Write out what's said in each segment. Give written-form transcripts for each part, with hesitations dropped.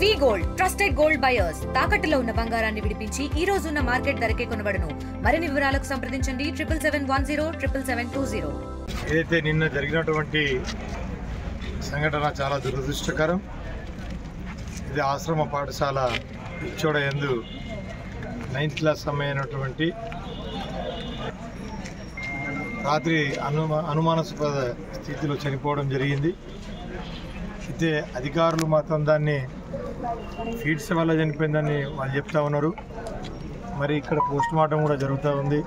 వి gold trusted gold buyers తాకట్టులో ఉన్న బంగారాన్ని విడిపించి ఈ రోజు ఉన్న మార్కెట్ ధరకే కొనబడును. మరిన్ని వివరాలకు సంప్రదించండి 7710 ఏదైతే నిన్న జరిగినటువంటి సంఘటన చాలా దురదృష్టకరం. ఇది ఆశ్రమ పాఠశాల ఇచ్చోడ యందు 9th క్లాస్ అమ్మాయినటువంటి రాత్రి అనుమానాస్పద స్థితిలో చనిపోవడం జరిగింది. అయితే అధికారులు మాత్రం దాన్ని ఫీడ్స్ వల్ల చనిపోయిందని వాళ్ళు చెప్తా ఉన్నారు. మరి ఇక్కడ పోస్ట్ మార్టం కూడా జరుగుతూ ఉంది.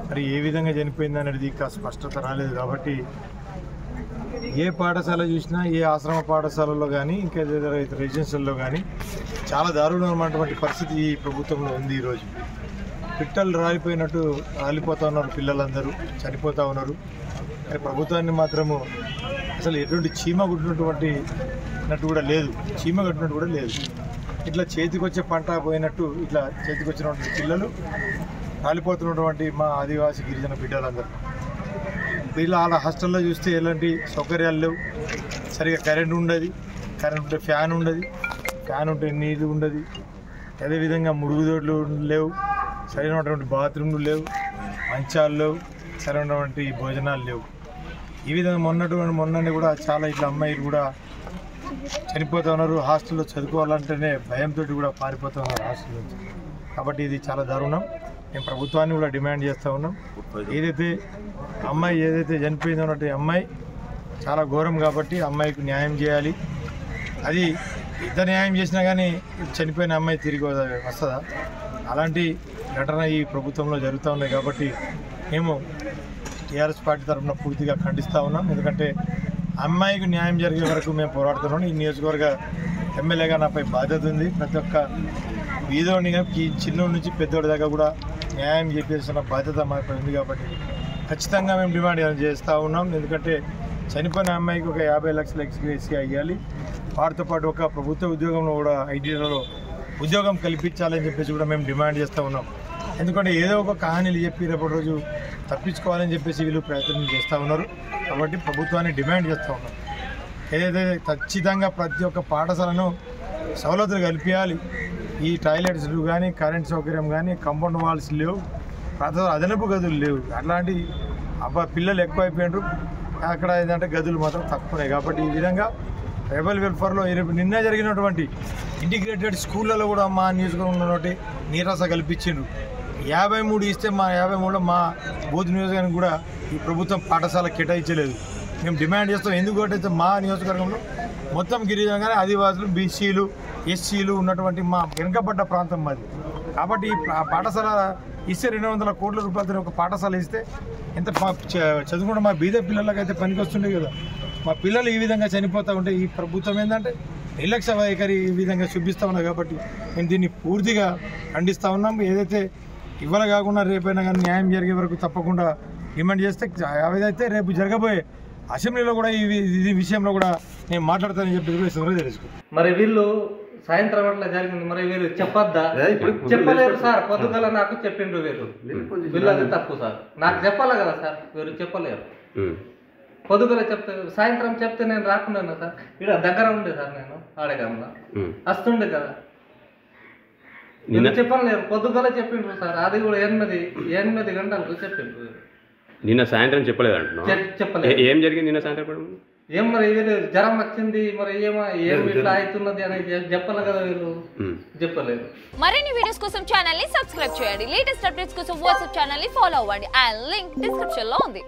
మరి ఏ విధంగా చనిపోయింది అనేది ఇంకా స్పష్టత రాలేదు. కాబట్టి ఏ పాఠశాల చూసినా, ఏ ఆశ్రమ పాఠశాలలో కానీ ఇంకా రెసిడెన్షియల్లో కానీ చాలా దారుణమైనటువంటి పరిస్థితి ఈ ప్రభుత్వంలో ఉంది. ఈరోజు పిట్టలు రాలిపోయినట్టు రాలిపోతూ ఉన్నారు, పిల్లలందరూ చనిపోతూ ఉన్నారు. మరి ప్రభుత్వాన్ని మాత్రము అసలు ఎటువంటి చీమ గుట్టినటువంటి కూడా లేదు, చీమ కట్టినట్టు కూడా లేదు. ఇట్లా చేతికొచ్చే పంట పోయినట్టు ఇట్లా చేతికొచ్చినటువంటి పిల్లలు రాలిపోతున్నటువంటి మా ఆదివాసీ గిరిజన బిడ్డలందరూ. వీళ్ళ వాళ్ళ హాస్టల్లో చూస్తే ఎలాంటి సౌకర్యాలు లేవు. సరిగా కరెంట్ ఉండదు, కరెంట్ ఉంటే ఫ్యాన్ ఉండదు, ఫ్యాన్ ఉంటే నీళ్ళు ఉండదు. అదేవిధంగా మురుగుదొడ్లు లేవు, సరైనటువంటి బాత్రూమ్లు లేవు, మంచాలు లేవు, సరైనటువంటి భోజనాలు లేవు. ఈ విధంగా మొన్ననే కూడా చాలా ఇట్లా అమ్మాయిలు కూడా చనిపోతూ ఉన్నారు. హాస్టల్లో చదువుకోవాలంటేనే భయంతో కూడా పారిపోతూ ఉన్నారు హాస్టల్ నుంచి. కాబట్టి ఇది చాలా దారుణం. మేము ప్రభుత్వాన్ని కూడా డిమాండ్ చేస్తూ ఉన్నాం. ఏదైతే చనిపోయిందో అన్నట్టు అమ్మాయి చాలా ఘోరం. కాబట్టి అమ్మాయికి న్యాయం చేయాలి. అది ఎంత న్యాయం చేసినా కానీ చనిపోయిన అమ్మాయి తిరిగి వస్తుందా? అలాంటి ఘటన ఈ ప్రభుత్వంలో జరుగుతూ ఉన్నాయి. కాబట్టి మేము టీఆర్ఎస్ పార్టీ తరఫున పూర్తిగా ఖండిస్తూ ఉన్నాం. ఎందుకంటే అమ్మాయికి న్యాయం జరిగే వరకు మేము పోరాడుతున్నాం. ఈ నియోజకవర్గ ఎమ్మెల్యేగా నాపై బాధ్యత ఉంది. ప్రతి ఒక్క వీధిలోనిగా చిన్నోడి నుంచి పెద్దోడి దాకా కూడా న్యాయం చేయాల్సిన బాధ్యత మాపై ఉంది. కాబట్టి ఖచ్చితంగా మేము డిమాండ్ చేస్తూ ఉన్నాం. ఎందుకంటే చనిపోయిన అమ్మాయికి ఒక 50 లక్షల ఎక్స్గ్రేషియా ఇవ్వాలి. వాటితో పాటు ఒక ప్రభుత్వ ఉద్యోగంలో కూడా ఐటీలలో ఉద్యోగం కల్పించాలని చెప్పేసి కూడా మేము డిమాండ్ చేస్తూ ఉన్నాం. ఎందుకంటే ఏదో ఒక కహానీలు చెప్పి రేపటి రోజు తప్పించుకోవాలని చెప్పేసి వీళ్ళు ప్రయత్నం చేస్తూ ఉన్నారు. కాబట్టి ప్రభుత్వాన్ని డిమాండ్ చేస్తూ ఉన్నాం. ఏదైతే ఖచ్చితంగా ప్రతి ఒక్క పాఠశాలను సవలతులు కల్పించాలి. ఈ టాయిలెట్స్లు కానీ, కరెంట్ సౌకర్యం కానీ, కాంపౌండ్ వాల్స్ లేవు, అదనపు గదులు లేవు. అట్లాంటి పిల్లలు ఎక్కువైపోయినారు. అక్కడ ఏంటంటే గదులు మాత్రం తక్కువనే. కాబట్టి ఈ విధంగా ట్రైబల్ వెల్ఫేర్లో నిన్న జరిగినటువంటి ఇంటిగ్రేటెడ్ స్కూళ్ళలో కూడా మా నియోజకవర్గంలో నీరస కల్పించిండ్రు. 53 ఇస్తే మా 53లో మా బూత్ నియోజకవర్గానికి కూడా ఈ ప్రభుత్వం పాఠశాల కేటాయించలేదు. మేము డిమాండ్ చేస్తాం. ఎందుకంటే మా నియోజకవర్గంలో మొత్తం గిరిజన ఆదివాసులు, బీసీలు, ఎస్సీలు ఉన్నటువంటి మా వెనుకబడ్డ ప్రాంతం మాది. కాబట్టి ఈ పాఠశాల ఇస్తే 200 కోట్ల రూపాయలతో ఒక పాఠశాల ఇస్తే ఎంత చదువుకుంటే మా బీద పిల్లలకైతే పనికి వస్తుండే కదా. మా పిల్లలు ఈ విధంగా చనిపోతూ ఉంటే ఈ ప్రభుత్వం ఏంటంటే నిర్లక్ష్య వైఖరి ఈ విధంగా చూపిస్తూ ఉన్నారు. కాబట్టి మేము దీన్ని పూర్తిగా ఖండిస్తూ ఉన్నాం. ఏదైతే ఇవాళ కాకుండా రేపైనా కానీ న్యాయం జరిగే వరకు తప్పకుండా డిమాండ్ చేస్తే ఏదైతే రేపు జరగబోయే అసెంబ్లీలో కూడా ఈ విషయంలో కూడా నేను మాట్లాడతానని చెప్పి తెలుసుకో. మరి వీళ్ళు సాయంత్రం అట్లా జరిగింది. మరి వీళ్ళు చెప్పొద్దా? చెప్పలేరు సార్. పొద్దుగల నాకు చెప్పిండ్రు వీళ్ళు అది తప్పు సార్. నాకు చెప్పాలి కదా సార్. వీరు చెప్పలేరు. పొద్దుగల చెప్తే సాయంత్రం చెప్తే నేను రాకుండా సార్. ఇక్కడ దగ్గర ఉండే సార్, నేను ఆడేగాంలో వస్తుండే కదా. చెప్పలేరు. పొద్దుగల చెప్పిండ్రు సార్. అది కూడా 8 గంటలకు చెప్పిండ్రు. నిన్న సాయంత్రం చెప్పలేదు అంటున్నా. చెప్పలేదు. ఏం జరిగింది నిన్న సాయంత్రం? ఏం మరి వీళ్ళు జ్వరం వచ్చింది, మరి ఏం ఇట్లా అవుతున్నది అనేది చెప్పాలి కదా. వీళ్ళు చెప్పలేదు. మరిన్ని వీడియోస్ కోసం ఛానల్ ని సబ్స్క్రైబ్ చేయండి. లేటెస్ట్ అప్డేట్స్ కోసం వాట్సాప్ ఛానల్ ని ఫాలో అవ్వండి. అండ్ లింక్ డిస్క్రిప్షన్ లో ఉంది.